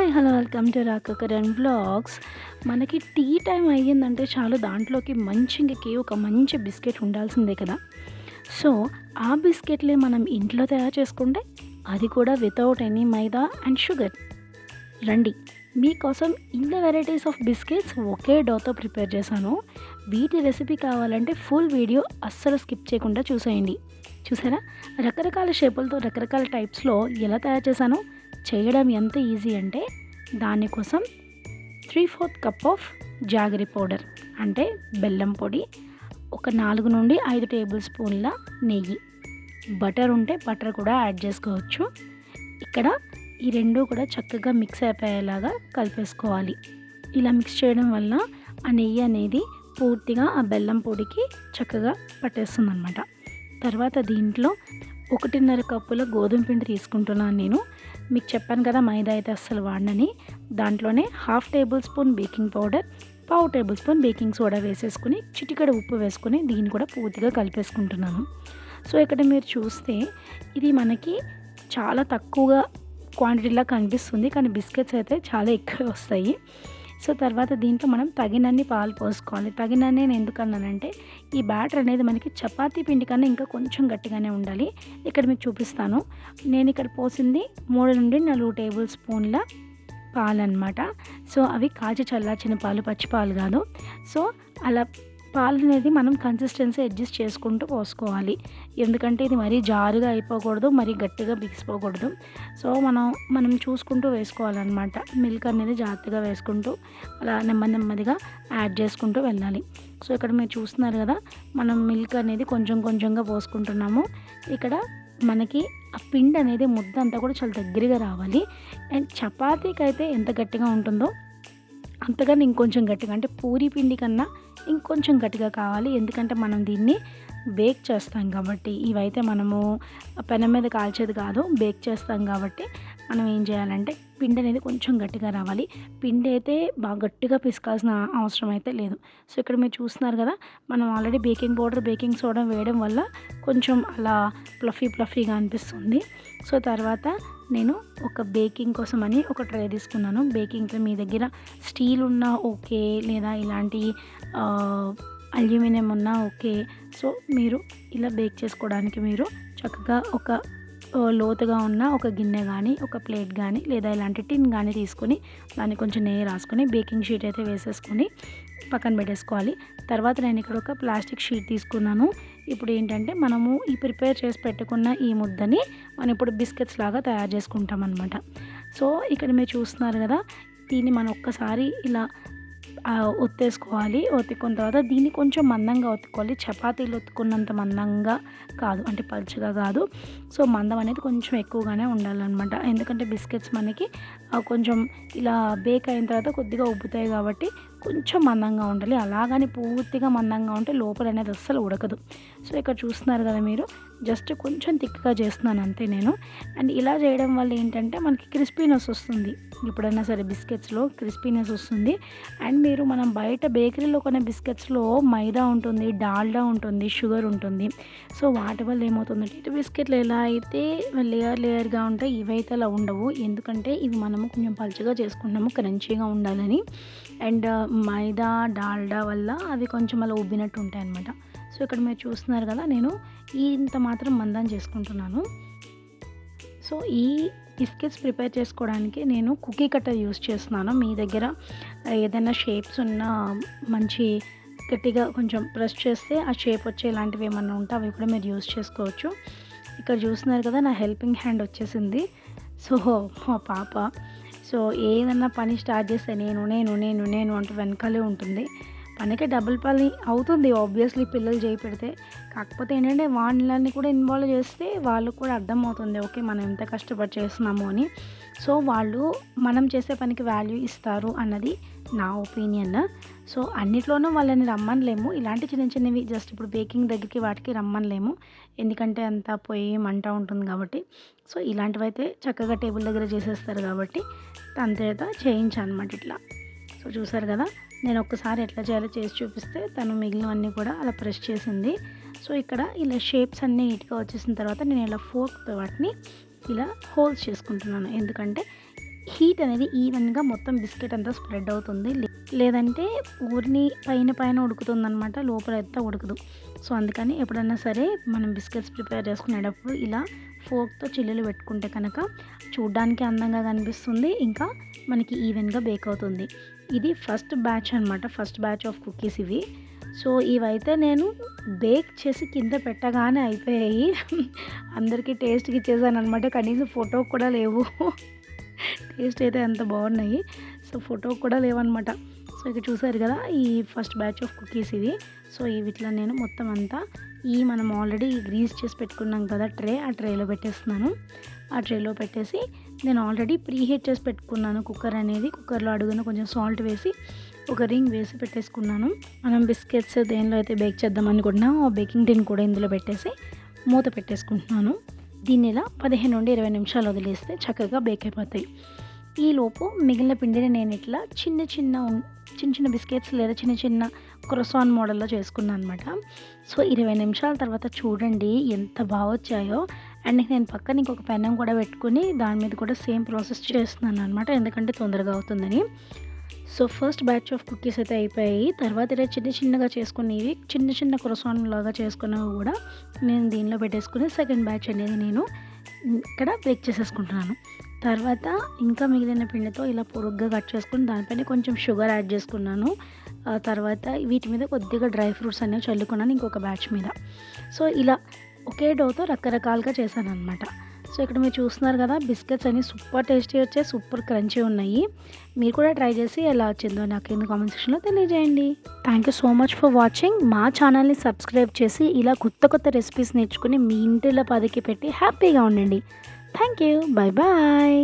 Hi hello welcome to రాకకరణ్ vlogs. మనకి tea time అయ్యిందంటే చాలు దాంట్లోకి మంచికి ఒక మంచి బిస్కెట్ ఉండాల్సిందే కదా. సో ఆ బిస్కెట్లే మనం ఇంట్లో తయారు చేసుకుంటే అది కూడా without any maida and sugar. రండి, మీకోసం ఇన్ని వెరైటీస్ ఆఫ్ బిస్కెట్స్ ఒకే డోతో ప్రిపేర్ చేశాను. వీటి రెసిపీ కావాలంటే ఫుల్ వీడియో అస్సలు స్కిప్ చేయకుండా చూసేయండి. చూసారా, రకరకాల షేపులతో రకరకాల టైప్స్లో ఎలా తయారు చేశానో. చేయడం ఎంత ఈజీ అంటే దానికోసం 3/4 కప్ ఆఫ్ జాగరి పౌడర్ అంటే బెల్లం పొడి, ఒక 4 నుండి 5 టేబుల్ స్పూన్ల నెయ్యి, బటర్ ఉంటే బటర్ కూడా యాడ్ చేసుకోవచ్చు. ఇక్కడ ఈ రెండు కూడా చక్కగా మిక్స్ అయిపోయేలాగా కలిపేసుకోవాలి. ఇలా మిక్స్ చేయడం వల్ల ఆ నెయ్యి అనేది పూర్తిగా ఆ బెల్లం పొడికి చక్కగా పట్టేస్తుంది అనమాట. తర్వాత దీంట్లో 1.5 కప్పుల గోధుమ పిండి తీసుకుంటున్నాను నేను. మీకు చెప్పాను కదా మైదా అయితే అస్సలు వాడనని. దాంట్లోనే 1/2 table spoon baking powder, 1/4 table spoon baking soda వేసేసుకుని చిటికెడ ఉప్పు వేసుకుని దీన్ని కూడా పూర్తిగా కలిపేసుకుంటున్నాను. సో ఇక్కడ మీరు చూస్తే ఇది మనకి చాలా తక్కువగా క్వాంటిటీలా కనిపిస్తుంది, కానీ బిస్కెట్స్ అయితే చాలా ఎక్కువ వస్తాయి. సో తర్వాత దీంట్లో మనం తగినన్ని పాలు పోసుకోవాలి. తగినన్ని నేను ఎందుకన్నానంటే ఈ బ్యాటర్ అనేది మనకి చపాతీ పిండి కన్నా ఇంకా కొంచెం గట్టిగానే ఉండాలి. ఇక్కడ మీకు చూపిస్తాను. నేను ఇక్కడ పోసింది 3 నుండి 4 టేబుల్ స్పూన్ల పాలు అనమాట. సో అవి కాచి చల్లార్చిన పాలు, పచ్చి పాలు కాదు. సో అలా పాలు అనేది మనం కన్సిస్టెన్సీ అడ్జస్ట్ చేసుకుంటూ పోసుకోవాలి. ఎందుకంటే ఇది మరీ జారుగా అయిపోకూడదు, మరీ గట్టిగా బిగిసిపోకూడదు. సో మనం చూసుకుంటూ వేసుకోవాలన్నమాట. మిల్క్ అనేది జాగ్రత్తగా వేసుకుంటూ అలా నెమ్మదిగా యాడ్ చేసుకుంటూ వెళ్ళాలి. సో ఇక్కడ మీరు చూస్తున్నారు కదా, మనం మిల్క్ అనేది కొంచెం కొంచెంగా పోసుకుంటున్నాము. ఇక్కడ మనకి ఆ పిండి అనేది ముద్ద అంతా కూడా చాలా దగ్గరగా రావాలి. అండ్ చపాతీకి అయితే ఎంత గట్టిగా ఉంటుందో అంతకన్నా ఇంకొంచెం గట్టిగా, అంటే పూరీ పిండి కన్నా ఇంకొంచెం గట్టిగా కావాలి. ఎందుకంటే మనం దీన్ని బేక్ చేస్తాం కాబట్టి, ఇవైతే మనము పెనం మీద కాల్చేది కాదు, బేక్ చేస్తాం కాబట్టి మనం ఏం చేయాలంటే పిండి అనేది కొంచెం గట్టిగా రావాలి. పిండి అయితే బాగా గట్టిగా పిసకాల్సిన అవసరం అయితే లేదు. సో ఇక్కడ మీరు చూస్తున్నారు కదా, మనం already baking powder, baking soda వేయడం వల్ల కొంచెం అలా ఫ్లఫీగా అనిపిస్తుంది. సో తర్వాత నేను ఒక బేకింగ్ కోసం అని ఒక ట్రే తీసుకున్నాను. బేకింగ్ ట్రే మీ దగ్గర స్టీల్ ఉన్నా ఓకే, లేదా ఇలాంటి అల్యూమినియం ఉన్నా ఓకే. సో మీరు ఇలా బేక్ చేసుకోవడానికి మీరు చక్కగా ఒక లోతుగా ఉన్న ఒక గిన్నె కానీ, ఒక ప్లేట్ కానీ, లేదా ఇలాంటి టిన్ కానీ తీసుకొని దాన్ని కొంచెం నెయ్యి రాసుకొని బేకింగ్ షీట్ అయితే వేసేసుకొని పక్కన పెట్టేసుకోవాలి. తర్వాత నేను ఇక్కడ ఒక ప్లాస్టిక్ షీట్ తీసుకున్నాను. ఇప్పుడు ఏంటంటే మనము ఈ ప్రిపేర్ చేసి పెట్టుకున్న ఈ ముద్దని మనం ఇప్పుడు బిస్కెట్స్ లాగా తయారు చేసుకుంటాం అనమాట. సో ఇక్కడ మీరు చూస్తున్నారు కదా, దీన్ని మనం ఒక్కసారి ఇలా ఒత్తేసుకోవాలి. ఒత్తుకున్న తర్వాత దీన్ని కొంచెం మందంగా ఒత్తుకోవాలి. చపాతీలు ఒత్తుకున్నంత మందంగా కాదు, అంటే పలుచగా కాదు. సో మందం అనేది కొంచెం ఎక్కువగానే ఉండాలన్నమాట. ఎందుకంటే బిస్కెట్స్ మనకి కొంచెం ఇలా బేక్ అయిన తర్వాత కొద్దిగా ఉబ్బుతాయి కాబట్టి కొంచెం మందంగా ఉండాలి. అలాగని పూర్తిగా మందంగా ఉంటే లోపల అనేది అస్సలు ఉడకదు. సో ఇక్కడ చూస్తున్నారు కదా మీరు, జస్ట్ కొంచెం థిక్గా చేస్తున్నాను అంతే నేను. అండ్ ఇలా చేయడం వల్ల ఏంటంటే మనకి క్రిస్పీనెస్ వస్తుంది. ఎప్పుడైనా సరే బిస్కెట్స్లో క్రిస్పీనెస్ వస్తుంది. అండ్ మీరు మనం బయట బేకరీలో కొనే బిస్కెట్స్లో మైదా ఉంటుంది, డాల్డా ఉంటుంది, షుగర్ ఉంటుంది. సో వాటి వల్ల ఏమవుతుందంటే ఇటు బిస్కెట్లు ఎలా అయితే లేయర్గా ఉంటాయి, ఇవైతే అలా ఉండవు. ఎందుకంటే ఇవి మనము కొంచెం పలుచగా చేసుకుంటున్నాము, క్రంచీగా ఉండాలని. అండ్ మైదా, డాల్డా వల్ల అవి కొంచెం అలా ఉబ్బినట్టు ఉంటాయి అన్నమాట. సో ఇక్కడ మీరు చూస్తున్నారు కదా, నేను ఇంత మాత్రం మందం చేసుకుంటున్నాను. సో ఈ బిస్కెట్స్ ప్రిపేర్ చేసుకోవడానికి నేను కుకీ కట్టర్ యూస్ చేస్తున్నాను. మీ దగ్గర ఏదైనా షేప్స్ ఉన్న మంచి గట్టిగా కొంచెం ప్రెస్ చేస్తే ఆ షేప్ వచ్చే ఇలాంటివి ఏమన్నా ఉంటే అవి కూడా మీరు యూస్ చేసుకోవచ్చు. ఇక్కడ చూస్తున్నారు కదా, నా హెల్పింగ్ హ్యాండ్ వచ్చేసింది. సో మా పాప ఏదన్నా పని స్టార్ట్ చేస్తే నేను అంటూ వెనకాలే ఉంటుంది. పనికి డబుల్ పని అవుతుంది ఆబ్వియస్లీ పిల్లలు చేయి పెడితే. కాకపోతే ఏంటంటే వాళ్ళని కూడా ఇన్వాల్వ్ చేస్తే వాళ్ళకు కూడా అర్థమవుతుంది, ఓకే మనం ఎంత కష్టపడి చేస్తున్నాము అని. సో వాళ్ళు మనం చేసే పనికి వాల్యూ ఇస్తారు అన్నది నా ఒపీనియన్. సో అన్నిట్లోనూ వాళ్ళని రమ్మనలేము, ఇలాంటి చిన్నవి జస్ట్ ఇప్పుడు బేకింగ్ దగ్గరికి వాటికి రమ్మనలేము, ఎందుకంటే అంతా పొయ్యి మంట ఉంటుంది కాబట్టి. సో ఇలాంటివైతే చక్కగా టేబుల్ దగ్గర చేసేస్తారు కాబట్టి అంతేత చేయించానమాట ఇట్లా. సో చూసారు కదా, నేను ఒక్కసారి ఎట్లా చేయాలో చేసి చూపిస్తే తను మిగిలినవన్నీ కూడా అలా ప్రెస్ చేసింది. సో ఇక్కడ ఇలా షేప్స్ అన్నీ నీట్గా వచ్చేసిన తర్వాత నేను ఇలా ఫోర్క్తో వాటిని ఇలా హోల్స్ చేసుకుంటున్నాను. ఎందుకంటే హీట్ అనేది ఈవెన్గా మొత్తం బిస్కెట్ అంతా స్ప్రెడ్ అవుతుంది. లేదంటే ఊరిని పైన పైన ఉడుకుతుందనమాట, లోపల అయితే ఉడకదు. సో అందుకని ఎప్పుడన్నా సరే మనం బిస్కెట్స్ ప్రిపేర్ చేసుకునేటప్పుడు ఇలా ఫోర్క్తో చిల్లులు పెట్టుకుంటే కనుక చూడ్డానికి అందంగా కనిపిస్తుంది, ఇంకా మనకి ఈవెన్గా బేక్ అవుతుంది. ఇది ఫస్ట్ బ్యాచ్ అనమాట, ఫస్ట్ బ్యాచ్ ఆఫ్ కుకీస్ ఇవి. సో ఇవైతే నేను బేక్ చేసి కింద పెట్టగానే అయిపోయాయి. అందరికీ టేస్ట్కి ఇచ్చేసాను అనమాట, కనీసం ఫోటో కూడా లేవు. టేస్ట్ అయితే ఎంత బాగున్నాయి, సో ఫోటో కూడా లేవన్నమాట. సో ఇక చూసారు కదా, ఈ ఫస్ట్ బ్యాచ్ ఆఫ్ కుకీస్ ఇవి. సో వీటిలో నేను మొత్తం అంతా మనం ఆల్రెడీ గ్రీస్ చేసి పెట్టుకున్నాం కదా ట్రే, ఆ ట్రేలో పెట్టేస్తున్నాను. ఆ ట్రేలో పెట్టేసి నేను ఆల్రెడీ ప్రీహీట్ చేసి పెట్టుకున్నాను కుక్కర్ అనేది. కుక్కర్లో అడుగున కొంచెం సాల్ట్ వేసి ఒక రింగ్ వేసి పెట్టేసుకున్నాను. మనం బిస్కెట్స్ దేనిలో అయితే బేక్ చేద్దాం అనుకుంటున్నాం ఆ బేకింగ్ టిన్ కూడా ఇందులో పెట్టేసి మూత పెట్టేసుకుంటున్నాను. దీన్ని ఇలా 15 నుండి 20 నిమిషాలు వదిలేస్తే చక్కగా బేక్ అయిపోతాయి. ఈలోపు మిగిలిన పిండిని నేను ఇట్లా చిన్న చిన్న బిస్కెట్స్ లేదా చిన్న చిన్న క్రొసాన్ మోడల్లో చేసుకున్నాను అనమాట. సో 20 నిమిషాల తర్వాత చూడండి ఎంత బాగా వచ్చాయో. అండ్ నేను పక్కన ఇంకొక పెనం కూడా పెట్టుకుని దాని మీద కూడా సేమ్ ప్రాసెస్ చేస్తున్నాను అనమాట, ఎందుకంటే తొందరగా అవుతుందని. So first batch of cookies అయితే అయిపోయాయి. తర్వాత ఇలా చిన్నగా చేసుకునేవి, చిన్న క్రొసాన్ లాగా చేసుకున్నవి కూడా నేను దీనిలో పెట్టేసుకుని సెకండ్ బ్యాచ్ అనేది నేను ఇక్కడ బేక్ చేసేసుకుంటున్నాను. తర్వాత ఇంకా మిగిలిన పిండితో ఇలా పొడుగ్గా కట్ చేసుకుని దానిపైన కొంచెం షుగర్ యాడ్ చేసుకున్నాను. తర్వాత వీటి మీద కొద్దిగా డ్రై ఫ్రూట్స్ అనేవి చల్లుకున్నాను ఇంకొక బ్యాచ్ మీద. సో ఇలా ఒకే డోతో రకరకాలుగా చేశాను అనమాట. సో ఇక్కడ మీరు చూస్తున్నారు కదా, బిస్కెట్స్ అన్ని సూపర్ టేస్టీ వచ్చాయి, సూపర్ క్రంచీ ఉన్నాయి. మీరు కూడా ట్రై చేసి ఎలా వచ్చిందో నాకు కింద కామెంట్ సెక్షన్లో తెలియజేయండి. Thank you so much for watching. మా ఛానల్ని సబ్స్క్రైబ్ చేసి ఇలా కొత్త రెసిపీస్ నేర్చుకుని మీ ఇంటిలో పదికి పెట్టి హ్యాపీగా ఉండండి. Thank you, bye bye.